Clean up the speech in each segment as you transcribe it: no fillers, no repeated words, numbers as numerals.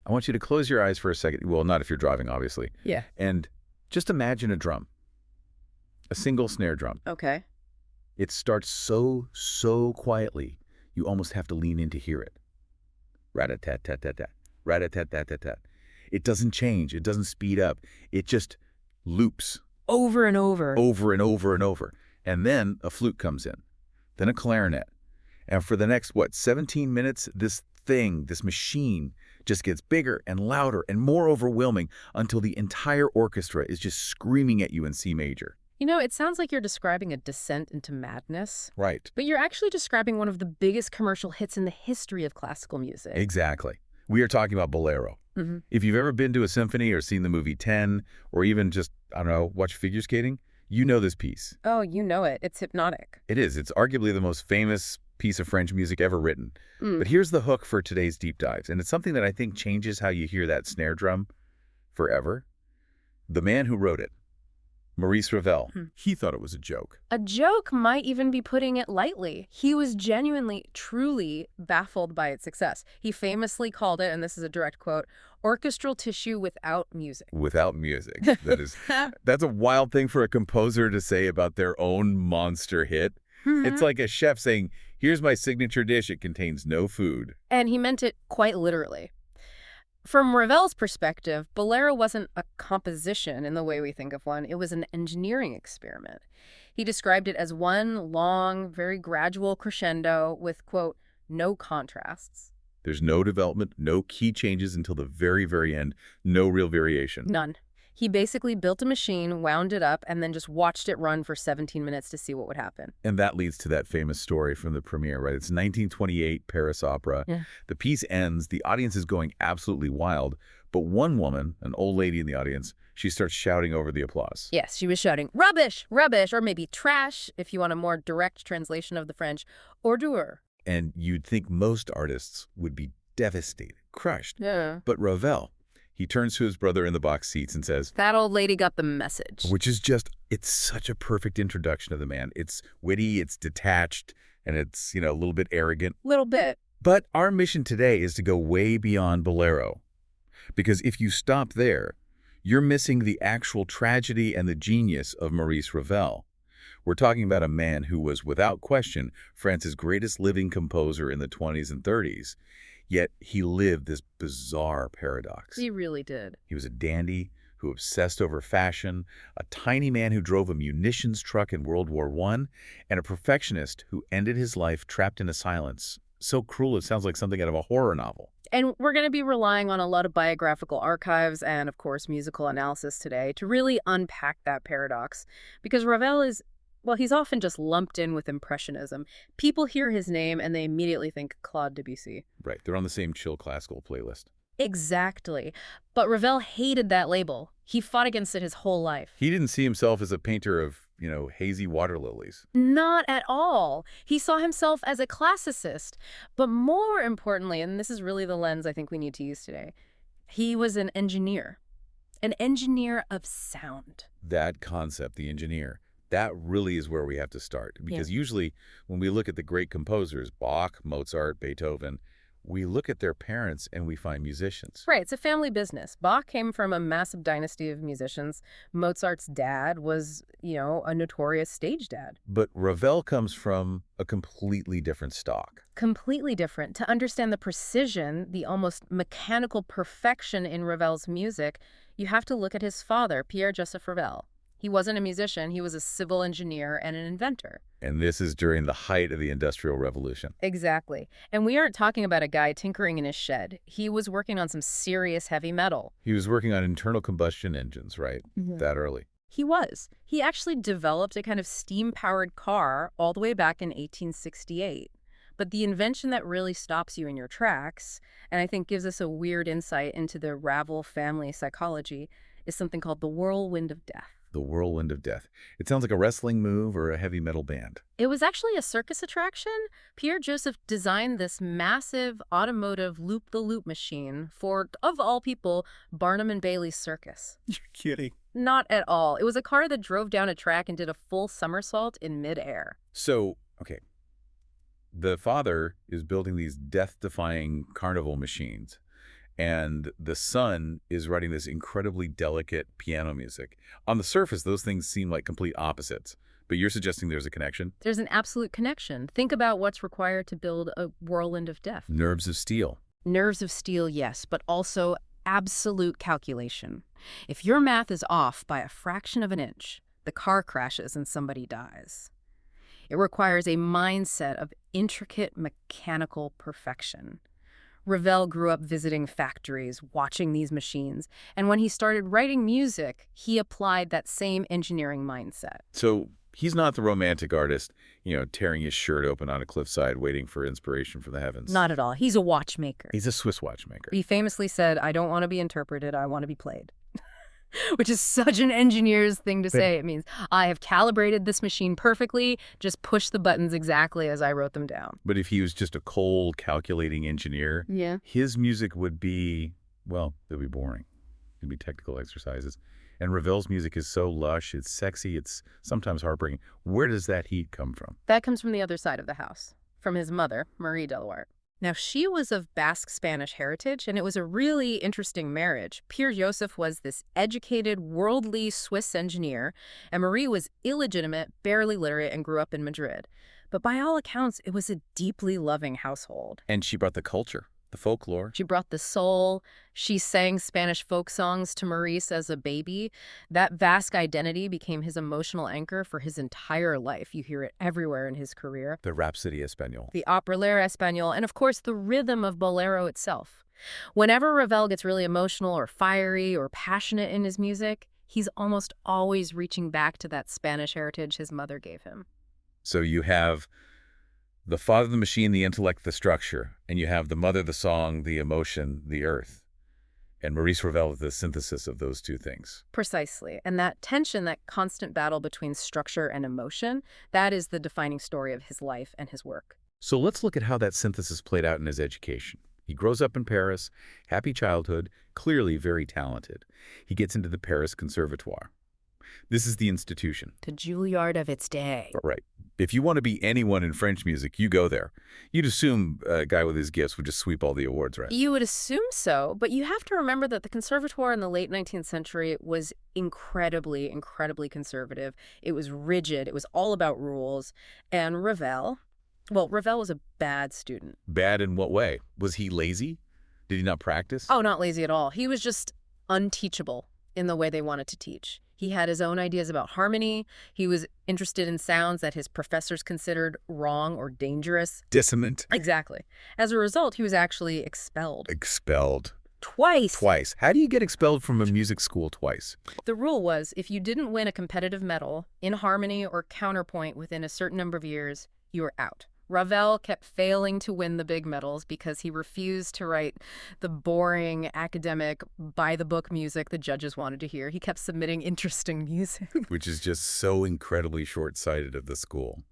I want you to close your eyes for a second. Well, not if you're driving, obviously. Yeah. And just imagine a drum, a single snare drum. Okay. It starts so quietly, you almost have to lean in to hear it. Rat-a-tat-tat-tat-tat, rat-a-tat-tat-tat-tat. It doesn't change. It doesn't speed up. It just loops. Over and over. Over and over and over. And then a flute comes in, then a clarinet. And for the next, 17 minutes, this machine just gets bigger and louder and more overwhelming until the entire orchestra is just screaming at you in C major. You know, it sounds like you're describing a descent into madness. Right. But you're actually describing one of the biggest commercial hits in the history of classical music. Exactly. We are talking about Bolero. Mm-hmm. If you've ever been to a symphony or seen the movie 10, or even just, I don't know, watch figure skating, you know this piece. Oh, you know it. It's hypnotic. It is. It's arguably the most famous piece of French music ever written. But here's the hook for today's deep dives, and it's something that I think changes how you hear that snare drum forever. The man who wrote it, Maurice Ravel, he thought it was a joke. A joke might even be putting it lightly. He was genuinely, truly baffled by its success. He famously called it, and this is a direct quote, orchestral tissue without music. Without music. That's a wild thing for a composer to say about their own monster hit. It's like a chef saying, here's my signature dish, it contains no food. And he meant it quite literally. From Ravel's perspective, Bolero wasn't a composition in the way we think of one. It was an engineering experiment. He described it as one long, very gradual crescendo with, quote, no contrasts. There's no development, no key changes until the very, very end, no real variation. None. He basically built a machine, wound it up, and then just watched it run for 17 minutes to see what would happen. And that leads to that famous story from the premiere, right? It's 1928, Paris Opera. Yeah. The piece ends, the audience is going absolutely wild, but one woman, an old lady in the audience, she starts shouting over the applause. Yes, she was shouting, rubbish, rubbish, or maybe trash, if you want a more direct translation of the French, ordure. And you'd think most artists would be devastated, crushed. Yeah. But Ravel, he turns to his brother in the box seats and says, that old lady got the message. Which is just, it's such a perfect introduction of the man. It's witty, it's detached, and it's, a little bit arrogant. Little bit. But our mission today is to go way beyond Bolero. Because if you stop there, you're missing the actual tragedy and the genius of Maurice Ravel. We're talking about a man who was, without question, France's greatest living composer in the 20s and 30s. Yet he lived this bizarre paradox. He really did. He was a dandy who obsessed over fashion, a tiny man who drove a munitions truck in World War I, and a perfectionist who ended his life trapped in a silence so cruel it sounds like something out of a horror novel. And we're going to be relying on a lot of biographical archives and, of course, musical analysis today to really unpack that paradox. Because Ravel is, well, he's often just lumped in with Impressionism. People hear his name and they immediately think Claude Debussy. Right. They're on the same chill classical playlist. Exactly. But Ravel hated that label. He fought against it his whole life. He didn't see himself as a painter of, hazy water lilies. Not at all. He saw himself as a classicist. But more importantly, and this is really the lens I think we need to use today, he was an engineer of sound. That concept, the engineer, that really is where we have to start. Because usually when we look at the great composers, Bach, Mozart, Beethoven, we look at their parents and we find musicians. Right, it's a family business. Bach came from a massive dynasty of musicians. Mozart's dad was, a notorious stage dad. But Ravel comes from a completely different stock. Completely different. To understand the precision, the almost mechanical perfection in Ravel's music, you have to look at his father, Pierre-Joseph Ravel. He wasn't a musician, he was a civil engineer and an inventor. And this is during the height of the Industrial Revolution. Exactly. And we aren't talking about a guy tinkering in his shed. He was working on some serious heavy metal. He was working on internal combustion engines, right? That early. He was. He actually developed a kind of steam-powered car all the way back in 1868. But the invention that really stops you in your tracks, and I think gives us a weird insight into the Ravel family psychology, is something called the whirlwind of death. The whirlwind of death. It sounds like a wrestling move or a heavy metal band. It was actually a circus attraction. Pierre-Joseph designed this massive automotive loop-the-loop machine for, of all people, Barnum and Bailey's circus. You're kidding. Not at all. It was a car that drove down a track and did a full somersault in midair. So, okay. The father is building these death-defying carnival machines. and the son is writing this incredibly delicate piano music. On the surface, those things seem like complete opposites, but you're suggesting there's a connection? There's an absolute connection. Think about what's required to build a whirlwind of death. Nerves of steel. Nerves of steel, yes, but also absolute calculation. If your math is off by a fraction of an inch, the car crashes and somebody dies. It requires a mindset of intricate mechanical perfection. Ravel grew up visiting factories, watching these machines, and when he started writing music, he applied that same engineering mindset. So he's not the romantic artist, tearing his shirt open on a cliffside waiting for inspiration from the heavens. Not at all. He's a watchmaker. He's a Swiss watchmaker. He famously said, "I don't want to be interpreted, I want to be played." Which is such an engineer's thing to say. It means, I have calibrated this machine perfectly, just push the buttons exactly as I wrote them down. But if he was just a cold, calculating engineer, his music would be, well, it would be boring. It would be technical exercises. And Ravel's music is so lush, it's sexy, it's sometimes heartbreaking. Where does that heat come from? That comes from the other side of the house, from his mother, Marie Delouart. Now, she was of Basque Spanish heritage, and it was a really interesting marriage. Pierre Joseph was this educated, worldly Swiss engineer, and Marie was illegitimate, barely literate, and grew up in Madrid. But by all accounts, it was a deeply loving household. And she brought the culture, the folklore. She brought the soul. She sang Spanish folk songs to Maurice as a baby. That Basque identity became his emotional anchor for his entire life. You hear it everywhere in his career. The Rhapsody Espagnole. The Opera L'air Espagnole, and of course the rhythm of Boléro itself. Whenever Ravel gets really emotional or fiery or passionate in his music, he's almost always reaching back to that Spanish heritage his mother gave him. So you have the father, the machine, the intellect, the structure, and you have the mother, the song, the emotion, the earth. And Maurice Ravel is the synthesis of those two things. Precisely. And that tension, that constant battle between structure and emotion, that is the defining story of his life and his work. So let's look at how that synthesis played out in his education. He grows up in Paris, happy childhood, clearly very talented. He gets into the Paris Conservatoire. This is the institution. The Juilliard of its day. Right. If you want to be anyone in French music, you go there. You'd assume a guy with his gifts would just sweep all the awards, right? You would assume so, but you have to remember that the Conservatoire in the late 19th century was incredibly, incredibly conservative. It was rigid. It was all about rules. And Ravel was a bad student. Bad in what way? Was he lazy? Did he not practice? Oh, not lazy at all. He was just unteachable in the way they wanted to teach. He had his own ideas about harmony. He was interested in sounds that his professors considered wrong or dangerous. Dissonant. Exactly. As a result, he was actually expelled. Expelled. Twice. Twice. How do you get expelled from a music school twice? The rule was if you didn't win a competitive medal in harmony or counterpoint within a certain number of years, you were out. Ravel kept failing to win the big medals because he refused to write the boring, academic, by-the-book music the judges wanted to hear. He kept submitting interesting music. Which is just so incredibly short-sighted of the school.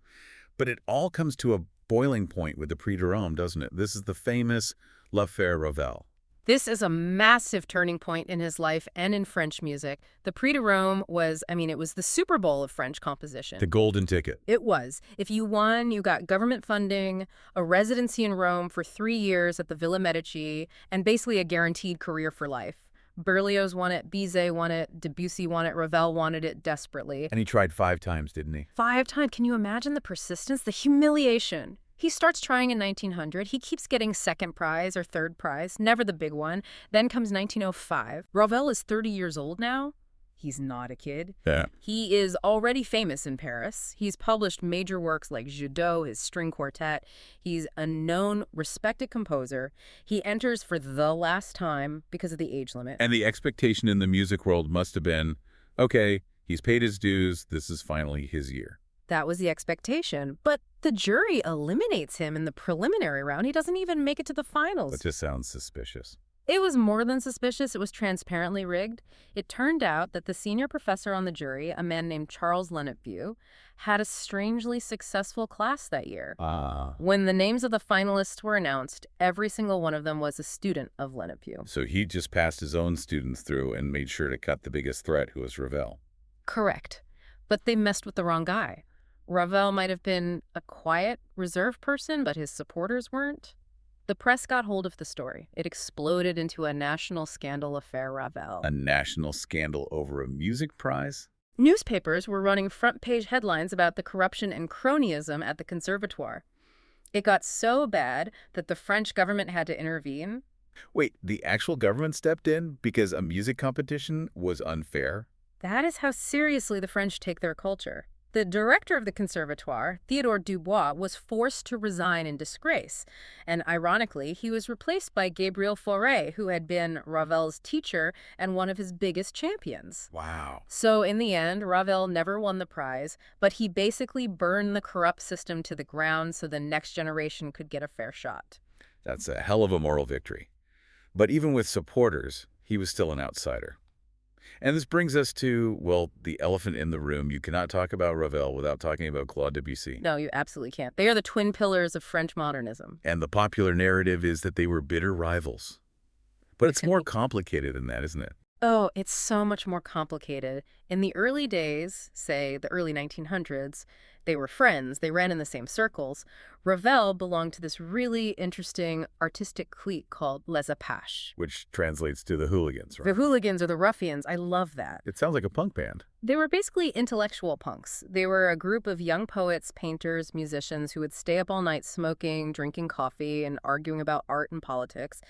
But it all comes to a boiling point with the Prix de Rome, doesn't it? This is the famous L'Affaire Ravel. This is a massive turning point in his life and in French music. The Prix de Rome was, it was the Super Bowl of French composition. The golden ticket. It was. If you won, you got government funding, a residency in Rome for 3 years at the Villa Medici, and basically a guaranteed career for life. Berlioz won it, Bizet won it, Debussy won it, Ravel wanted it desperately. And he tried 5 times, didn't he? 5 times. Can you imagine the persistence, the humiliation? He starts trying in 1900. He keeps getting second prize or third prize, never the big one. Then comes 1905. Ravel is 30 years old now. He's not a kid. Yeah. He is already famous in Paris. He's published major works like Judeau, his string quartet. He's a known, respected composer. He enters for the last time because of the age limit. And the expectation in the music world must have been, okay, he's paid his dues. This is finally his year. That was the expectation. But the jury eliminates him in the preliminary round. He doesn't even make it to the finals. That just sounds suspicious. It was more than suspicious. It was transparently rigged. It turned out that the senior professor on the jury, a man named Charles Lenepveu, had a strangely successful class that year. When the names of the finalists were announced, every single one of them was a student of Lenepveu. So he just passed his own students through and made sure to cut the biggest threat, who was Ravel. Correct. But they messed with the wrong guy. Ravel might have been a quiet, reserved person, but his supporters weren't. The press got hold of the story. It exploded into a national scandal affair Ravel. A national scandal over a music prize? Newspapers were running front-page headlines about the corruption and cronyism at the Conservatoire. It got so bad that the French government had to intervene. Wait, the actual government stepped in because a music competition was unfair? That is how seriously the French take their culture. The director of the Conservatoire, Théodore Dubois, was forced to resign in disgrace. And ironically, he was replaced by Gabriel Fauré, who had been Ravel's teacher and one of his biggest champions. Wow. So in the end, Ravel never won the prize, but he basically burned the corrupt system to the ground so the next generation could get a fair shot. That's a hell of a moral victory. But even with supporters, he was still an outsider. And this brings us to, well, the elephant in the room. You cannot talk about Ravel without talking about Claude Debussy. No, you absolutely can't. They are the twin pillars of French modernism. And the popular narrative is that they were bitter rivals. But it's more complicated than that, isn't it? Oh, it's so much more complicated. In the early days, say the early 1900s, they were friends. They ran in the same circles. Ravel belonged to this really interesting artistic clique called Les Apaches. Which translates to the hooligans, right? The hooligans or the ruffians. I love that. It sounds like a punk band. They were basically intellectual punks. They were a group of young poets, painters, musicians who would stay up all night smoking, drinking coffee, and arguing about art and politics.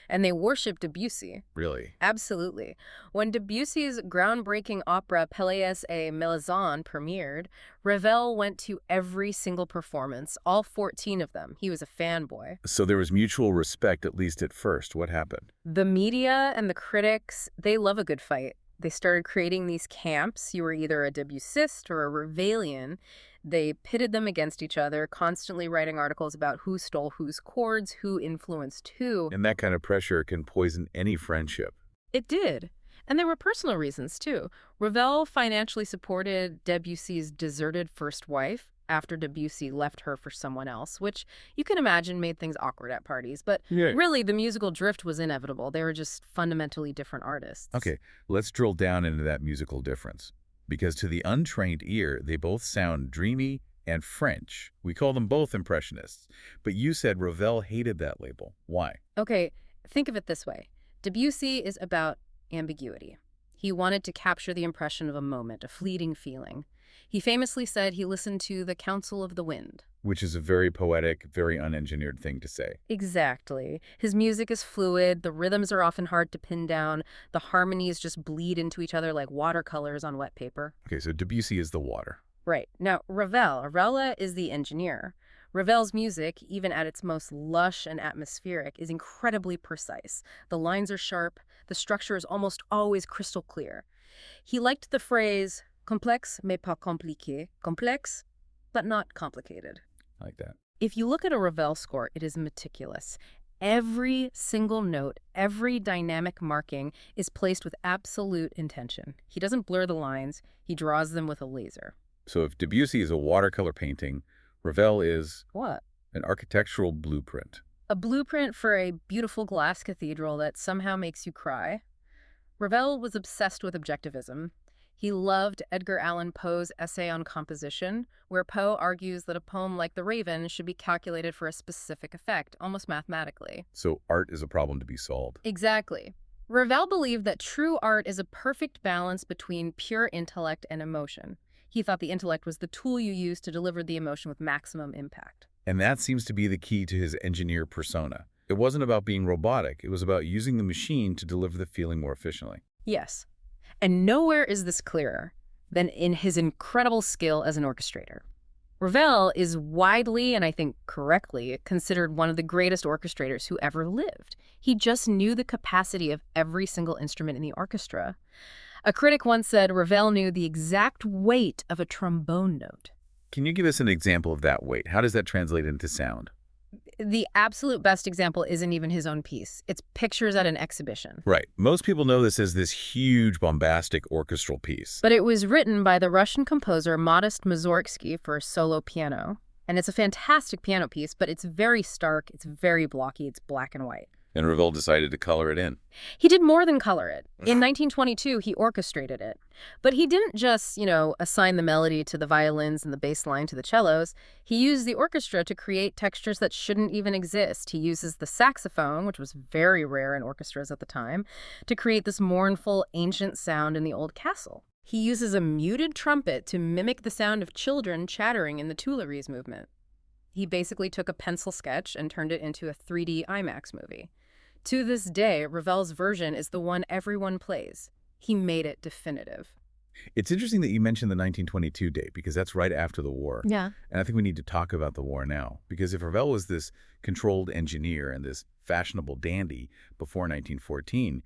And they worshipped Debussy. Really? Absolutely. When Debussy's groundbreaking opera Pelléas et Mélisande premiered, Ravel went to every single performance, all 14 of them. He was a fanboy. So there was mutual respect, at least at first. What happened? The media and the critics, they love a good fight. They started creating these camps. You were either a Debussist or a Ravelian. They pitted them against each other, constantly writing articles about who stole whose chords, who influenced who. And that kind of pressure can poison any friendship. It did. And there were personal reasons, too. Ravel financially supported Debussy's deserted first wife after Debussy left her for someone else, which you can imagine made things awkward at parties. But really, the musical drift was inevitable. They were just fundamentally different artists. Okay, let's drill down into that musical difference. Because to the untrained ear, they both sound dreamy and French. We call them both Impressionists. But you said Ravel hated that label. Why? Okay, think of it this way. Debussy is about ambiguity. He wanted to capture the impression of a moment, a fleeting feeling. He famously said he listened to the Counsel of the Wind. Which is a very poetic, very unengineered thing to say. Exactly. His music is fluid, the rhythms are often hard to pin down, the harmonies just bleed into each other like watercolors on wet paper. Okay, so Debussy is the water. Right. Now, Ravel is the engineer. Ravel's music, even at its most lush and atmospheric, is incredibly precise. The lines are sharp, the structure is almost always crystal clear. He liked the phrase, complexe mais pas compliqué. Complex, but not complicated. I like that. If you look at a Ravel score, it is meticulous. Every single note, every dynamic marking is placed with absolute intention. He doesn't blur the lines, he draws them with a laser. So if Debussy is a watercolor painting, Ravel is... What? An architectural blueprint. A blueprint for a beautiful glass cathedral that somehow makes you cry. Ravel was obsessed with objectivism. He loved Edgar Allan Poe's essay on composition, where Poe argues that a poem like The Raven should be calculated for a specific effect, almost mathematically. So art is a problem to be solved. Exactly. Ravel believed that true art is a perfect balance between pure intellect and emotion. He thought the intellect was the tool you use to deliver the emotion with maximum impact. And that seems to be the key to his engineer persona. It wasn't about being robotic. It was about using the machine to deliver the feeling more efficiently. Yes. And nowhere is this clearer than in his incredible skill as an orchestrator. Ravel is widely, and I think correctly, considered one of the greatest orchestrators who ever lived. He just knew the capacity of every single instrument in the orchestra. A critic once said Ravel knew the exact weight of a trombone note. Can you give us an example of that weight? How does that translate into sound? The absolute best example isn't even his own piece. It's pictures at an exhibition. Right. Most people know this as this huge, bombastic orchestral piece. But it was written by the Russian composer Modest Mussorgsky for solo piano. And it's a fantastic piano piece, but it's very stark, it's very blocky, it's black and white. And Ravel decided to color it in. He did more than color it. In 1922, he orchestrated it. But he didn't just, assign the melody to the violins and the bass line to the cellos. He used the orchestra to create textures that shouldn't even exist. He uses the saxophone, which was very rare in orchestras at the time, to create this mournful, ancient sound in the old castle. He uses a muted trumpet to mimic the sound of children chattering in the Tuileries movement. He basically took a pencil sketch and turned it into a 3D IMAX movie. To this day, Ravel's version is the one everyone plays. He made it definitive. It's interesting that you mentioned the 1922 date, because that's right after the war. Yeah. And I think we need to talk about the war now, because if Ravel was this controlled engineer and this fashionable dandy before 1914,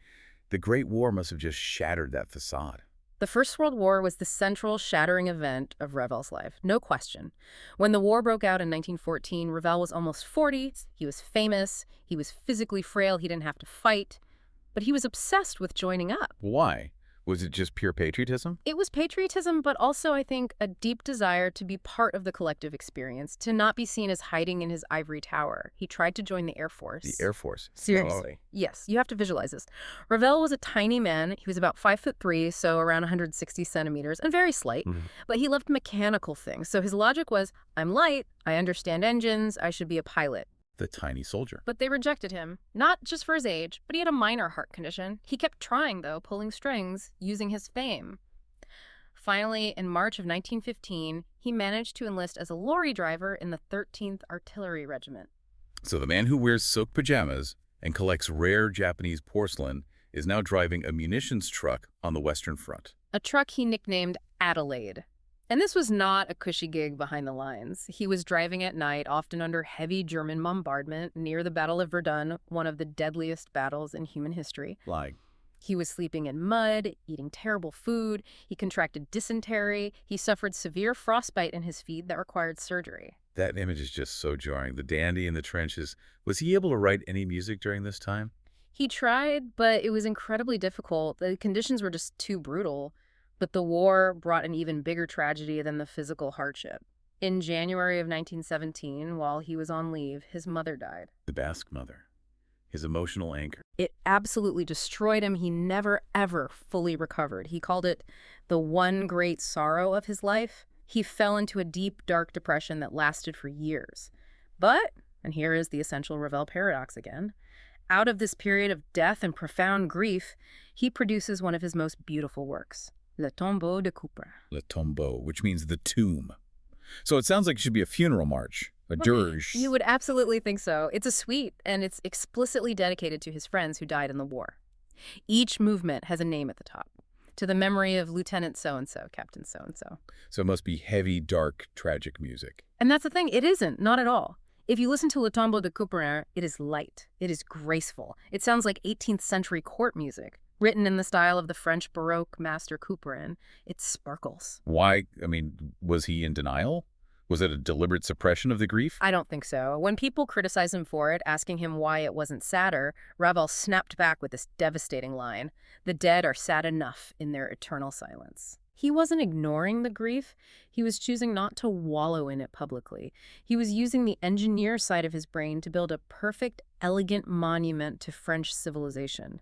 the Great War must have just shattered that facade. The First World War was the central shattering event of Ravel's life, no question. When the war broke out in 1914, Ravel was almost 40, he was famous, he was physically frail, he didn't have to fight, but he was obsessed with joining up. Why? Was it just pure patriotism? It was patriotism, but also, I think, a deep desire to be part of the collective experience, to not be seen as hiding in his ivory tower. He tried to join the Air Force. The Air Force? Seriously. Yes, you have to visualize this. Ravel was a tiny man. He was about 5'3", so around 160 centimeters, and very slight. But he loved mechanical things. So his logic was, I'm light, I understand engines, I should be a pilot. The tiny soldier. But they rejected him, not just for his age, but he had a minor heart condition. He kept trying, though, pulling strings, using his fame. Finally, in March of 1915, he managed to enlist as a lorry driver in the 13th Artillery Regiment. So the man who wears silk pajamas and collects rare Japanese porcelain is now driving a munitions truck on the Western Front. A truck he nicknamed Adelaide. And this was not a cushy gig behind the lines. He was driving at night, often under heavy German bombardment, near the Battle of Verdun, one of the deadliest battles in human history. Like? He was sleeping in mud, eating terrible food. He contracted dysentery. He suffered severe frostbite in his feet that required surgery. That image is just so jarring. The dandy in the trenches. Was he able to write any music during this time? He tried, but it was incredibly difficult. The conditions were just too brutal. But the war brought an even bigger tragedy than the physical hardship. In January of 1917, while he was on leave, his mother died. The Basque mother. His emotional anchor. It absolutely destroyed him. He never, ever fully recovered. He called it the one great sorrow of his life. He fell into a deep, dark depression that lasted for years. But, and here is the essential Ravel paradox again, out of this period of death and profound grief, he produces one of his most beautiful works. Le Tombeau de Couperin. Le Tombeau, which means the tomb. So it sounds like it should be a funeral march, a dirge. You would absolutely think so. It's a suite, and it's explicitly dedicated to his friends who died in the war. Each movement has a name at the top, to the memory of Lieutenant so-and-so, Captain so-and-so. So it must be heavy, dark, tragic music. And that's the thing, it isn't, not at all. If you listen to Le Tombeau de Couperin, it is light, it is graceful. It sounds like 18th century court music. Written in the style of the French Baroque master Couperin, it sparkles. Why? I mean, was he in denial? Was it a deliberate suppression of the grief? I don't think so. When people criticize him for it, asking him why it wasn't sadder, Ravel snapped back with this devastating line, "The dead are sad enough in their eternal silence." He wasn't ignoring the grief. He was choosing not to wallow in it publicly. He was using the engineer side of his brain to build a perfect, elegant monument to French civilization.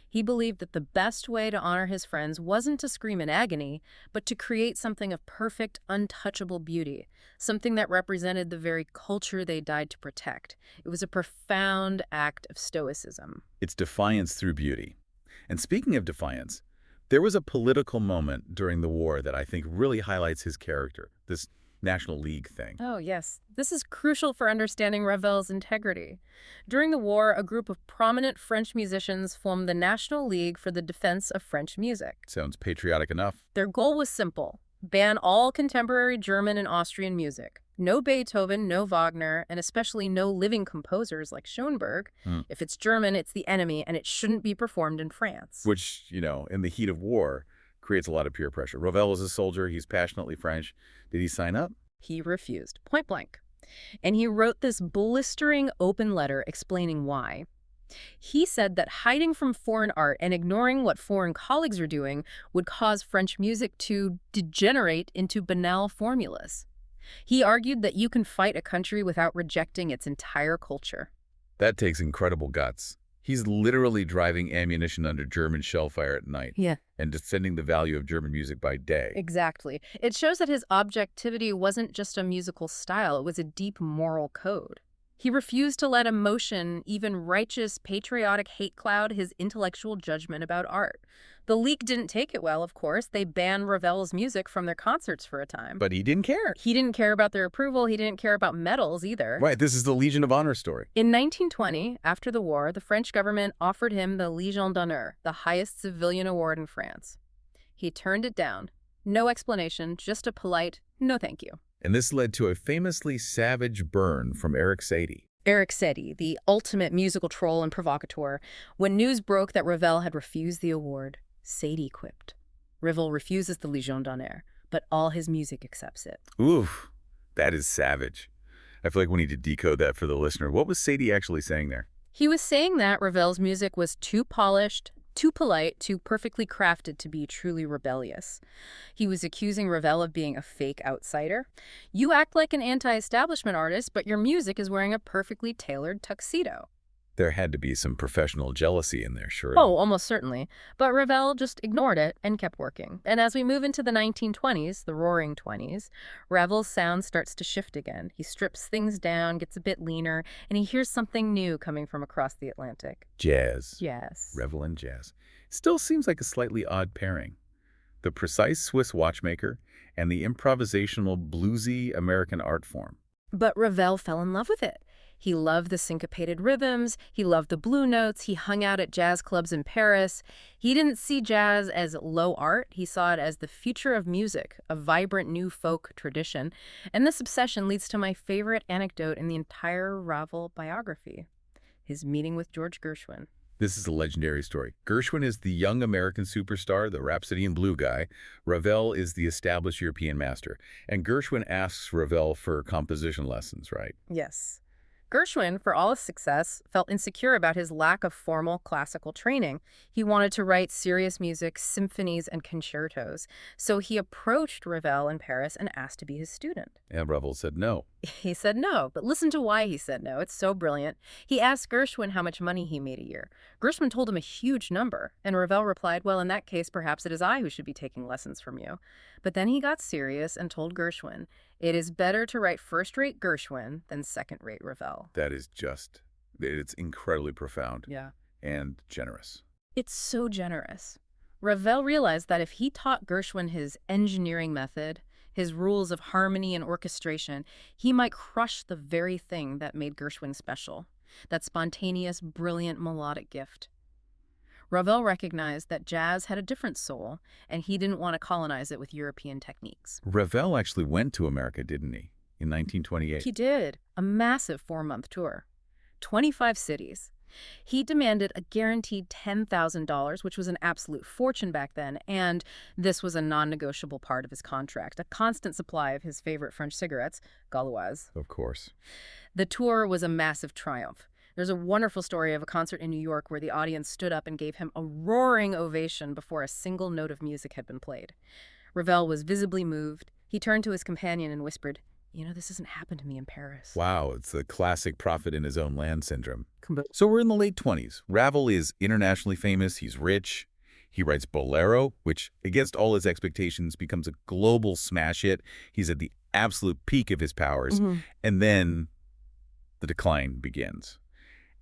He believed that the best way to honor his friends wasn't to scream in agony, but to create something of perfect, untouchable beauty, something that represented the very culture they died to protect. It was a profound act of stoicism. It's defiance through beauty. And speaking of defiance, there was a political moment during the war that I think really highlights his character, this National League thing. Oh, yes. This is crucial for understanding Ravel's integrity. During the war, a group of prominent French musicians formed the National League for the Defense of French Music. Sounds patriotic enough. Their goal was simple: ban all contemporary German and Austrian music. No Beethoven, no Wagner, and especially no living composers like Schoenberg. If it's German, it's the enemy, and it shouldn't be performed in France. Which, in the heat of war, creates a lot of peer pressure. Ravel is a soldier. He's passionately French. Did he sign up? He refused, point blank. And he wrote this blistering open letter explaining why. He said that hiding from foreign art and ignoring what foreign colleagues are doing would cause French music to degenerate into banal formulas. He argued that you can fight a country without rejecting its entire culture. That takes incredible guts. He's literally driving ammunition under German shell fire at night Yeah. and defending the value of German music by day. Exactly. It shows that his objectivity wasn't just a musical style, it was a deep moral code. He refused to let emotion, even righteous, patriotic hate cloud his intellectual judgment about art. The League didn't take it well, of course. They banned Ravel's music from their concerts for a time. But he didn't care. He didn't care about their approval. He didn't care about medals either. Right, this is the Legion of Honor story. In 1920, after the war, the French government offered him the Légion d'honneur, the highest civilian award in France. He turned it down. No explanation, just a polite, no thank you. And this led to a famously savage burn from Eric Satie. Eric Satie, the ultimate musical troll and provocateur, when news broke that Ravel had refused the award, Satie quipped. Ravel refuses the Légion d'honneur, but all his music accepts it. Oof, that is savage. I feel like we need to decode that for the listener. What was Satie actually saying there? He was saying that Ravel's music was too polished, too polite, too perfectly crafted to be truly rebellious. He was accusing Ravel of being a fake outsider. You act like an anti-establishment artist, but your music is wearing a perfectly tailored tuxedo. There had to be some professional jealousy in there, sure. Oh, almost certainly. But Ravel just ignored it and kept working. And as we move into the 1920s, the Roaring Twenties, Ravel's sound starts to shift again. He strips things down, gets a bit leaner, and he hears something new coming from across the Atlantic. Jazz. Yes. Revel and jazz. Still seems like a slightly odd pairing. The precise Swiss watchmaker and the improvisational, bluesy American art form. But Ravel fell in love with it. He loved the syncopated rhythms, he loved the blue notes, he hung out at jazz clubs in Paris. He didn't see jazz as low art, he saw it as the future of music, a vibrant new folk tradition. And this obsession leads to my favorite anecdote in the entire Ravel biography, his meeting with George Gershwin. This is a legendary story. Gershwin is the young American superstar, the Rhapsody in Blue guy. Ravel is the established European master. And Gershwin asks Ravel for composition lessons, right? Yes. Gershwin, for all his success, felt insecure about his lack of formal classical training. He wanted to write serious music, symphonies, and concertos. So he approached Ravel in Paris and asked to be his student. And Ravel said no. He said no, but listen to why he said no. It's so brilliant. He asked Gershwin how much money he made a year. Gershwin told him a huge number, and Ravel replied, well, in that case, perhaps it is I who should be taking lessons from you. But then he got serious and told Gershwin, it is better to write first-rate Gershwin than second-rate Ravel. That is just, it's incredibly profound. Yeah. And generous. It's so generous. Ravel realized that if he taught Gershwin his engineering method, his rules of harmony and orchestration, he might crush the very thing that made Gershwin special, that spontaneous, brilliant melodic gift. Ravel recognized that jazz had a different soul, and he didn't want to colonize it with European techniques. Ravel actually went to America, didn't he, in 1928? He did. A massive 4-month tour. 25 cities. He demanded a guaranteed $10,000, which was an absolute fortune back then, and this was a non-negotiable part of his contract, a constant supply of his favorite French cigarettes, Gauloises. Of course. The tour was a massive triumph. There's a wonderful story of a concert in New York where the audience stood up and gave him a roaring ovation before a single note of music had been played. Ravel was visibly moved. He turned to his companion and whispered, you know, this hasn't happened to me in Paris. Wow, it's the classic prophet in his own land syndrome. So we're in the late 20s. Ravel is internationally famous. He's rich. He writes Boléro, which, against all his expectations, becomes a global smash hit. He's at the absolute peak of his powers. And then the decline begins.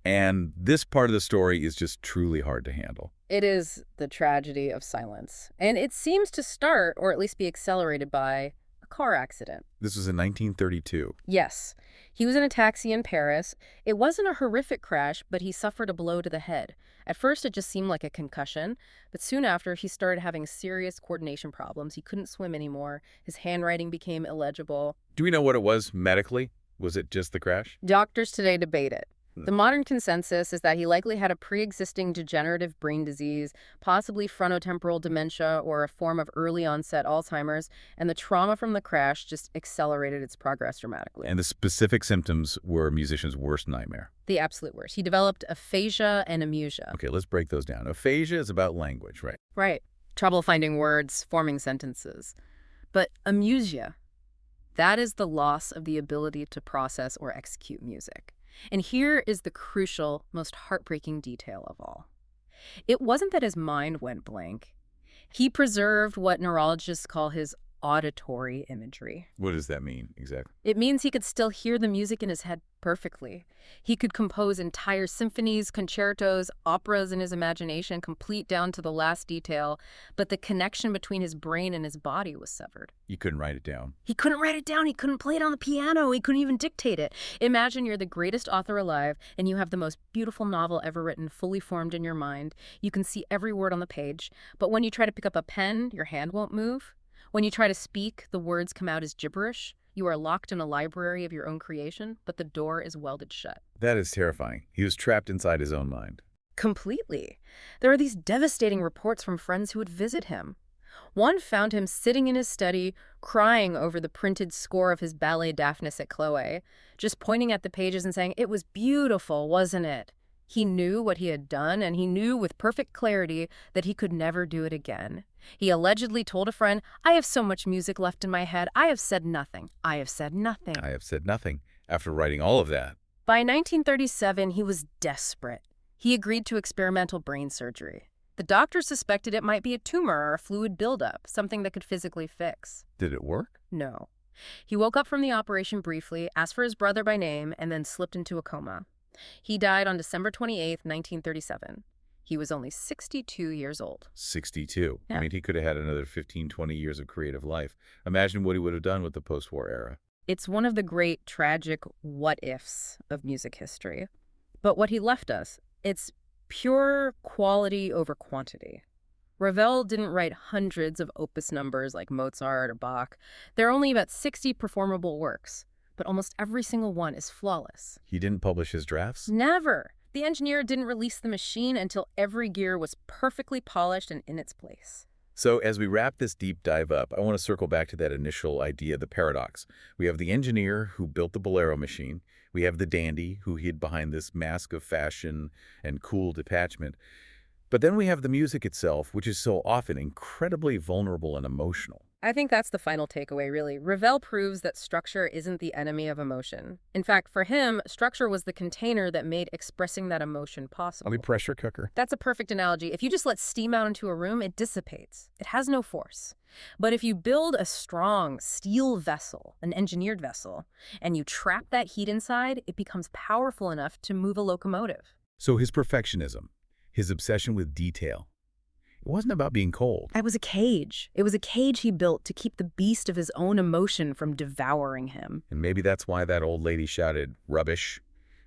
And this part of the story is just truly hard to handle. It is the tragedy of silence. And it seems to start, or at least be accelerated by, a car accident. This was in 1932. Yes. He was in a taxi in Paris. It wasn't a horrific crash, but he suffered a blow to the head. At first, it just seemed like a concussion, but soon after, he started having serious coordination problems. He couldn't swim anymore. His handwriting became illegible. Do we know what it was medically? Was it just the crash? Doctors today debate it. The modern consensus is that he likely had a pre-existing degenerative brain disease, possibly frontotemporal dementia or a form of early-onset Alzheimer's, and the trauma from the crash just accelerated its progress dramatically. And the specific symptoms were a musician's worst nightmare. The absolute worst. He developed aphasia and amusia. Okay, let's break those down. Aphasia is about language, right? Right. Trouble finding words, forming sentences. But amusia, that is the loss of the ability to process or execute music. And here is the crucial, most heartbreaking detail of all. It wasn't that his mind went blank. He preserved what neurologists call his auditory imagery. What does that mean exactly? It means he could still hear the music in his head perfectly. He could compose entire symphonies, concertos, operas in his imagination, complete down to the last detail, but the connection between his brain and his body was severed. You couldn't write it down. He couldn't write it down. He couldn't play it on the piano. He couldn't even dictate it. Imagine you're the greatest author alive, and you have the most beautiful novel ever written fully formed in your mind. You can see every word on the page, but when you try to pick up a pen, your hand won't move. When you try to speak, the words come out as gibberish. You are locked in a library of your own creation, but the door is welded shut. That is terrifying. He was trapped inside his own mind. Completely. There are these devastating reports from friends who would visit him. One found him sitting in his study, crying over the printed score of his ballet Daphnis at Chloé, just pointing at the pages and saying, "It was beautiful, wasn't it?" He knew what he had done, and he knew with perfect clarity that he could never do it again. He allegedly told a friend, "I have so much music left in my head. I have said nothing. I have said nothing." I have said nothing after writing all of that. By 1937, he was desperate. He agreed to experimental brain surgery. The doctor suspected it might be a tumor or a fluid buildup, something that could physically fix. Did it work? No. He woke up from the operation briefly, asked for his brother by name, and then slipped into a coma. He died on December 28, 1937. He was only 62 years old. 62. Yeah. I mean, he could have had another 15, 20 years of creative life. Imagine what he would have done with the post-war era. It's one of the great tragic what-ifs of music history. But what he left us, it's pure quality over quantity. Ravel didn't write hundreds of opus numbers like Mozart or Bach. There are only about 60 performable works, but almost every single one is flawless. He didn't publish his drafts? Never. The engineer didn't release the machine until every gear was perfectly polished and in its place. So as we wrap this deep dive up, I want to circle back to that initial idea, the paradox. We have the engineer who built the Bolero machine. We have the dandy who hid behind this mask of fashion and cool detachment. But then we have the music itself, which is so often incredibly vulnerable and emotional. I think that's the final takeaway, really. Ravel proves that structure isn't the enemy of emotion. In fact, for him, structure was the container that made expressing that emotion possible. The pressure cooker. That's a perfect analogy. If you just let steam out into a room, it dissipates. It has no force. But if you build a strong steel vessel, an engineered vessel, and you trap that heat inside, it becomes powerful enough to move a locomotive. So his perfectionism, his obsession with detail, it wasn't about being cold. It was a cage. It was a cage he built to keep the beast of his own emotion from devouring him. And maybe that's why that old lady shouted rubbish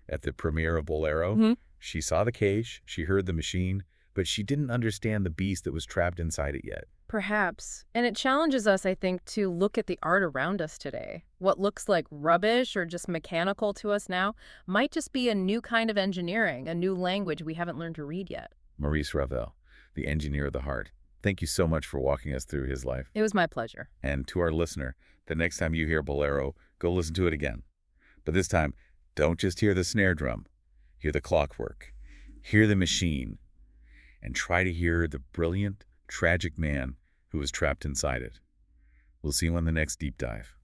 at the premiere of Bolero. Mm-hmm. She saw the cage, she heard the machine, but she didn't understand the beast that was trapped inside it yet. Perhaps. And it challenges us, I think, to look at the art around us today. What looks like rubbish or just mechanical to us now might just be a new kind of engineering, a new language we haven't learned to read yet. Maurice Ravel, the engineer of the heart. Thank you so much for walking us through his life. It was my pleasure. And to our listener, the next time you hear Bolero, go listen to it again. But this time, don't just hear the snare drum. Hear the clockwork. Hear the machine. And try to hear the brilliant, tragic man who was trapped inside it. We'll see you on the next deep dive.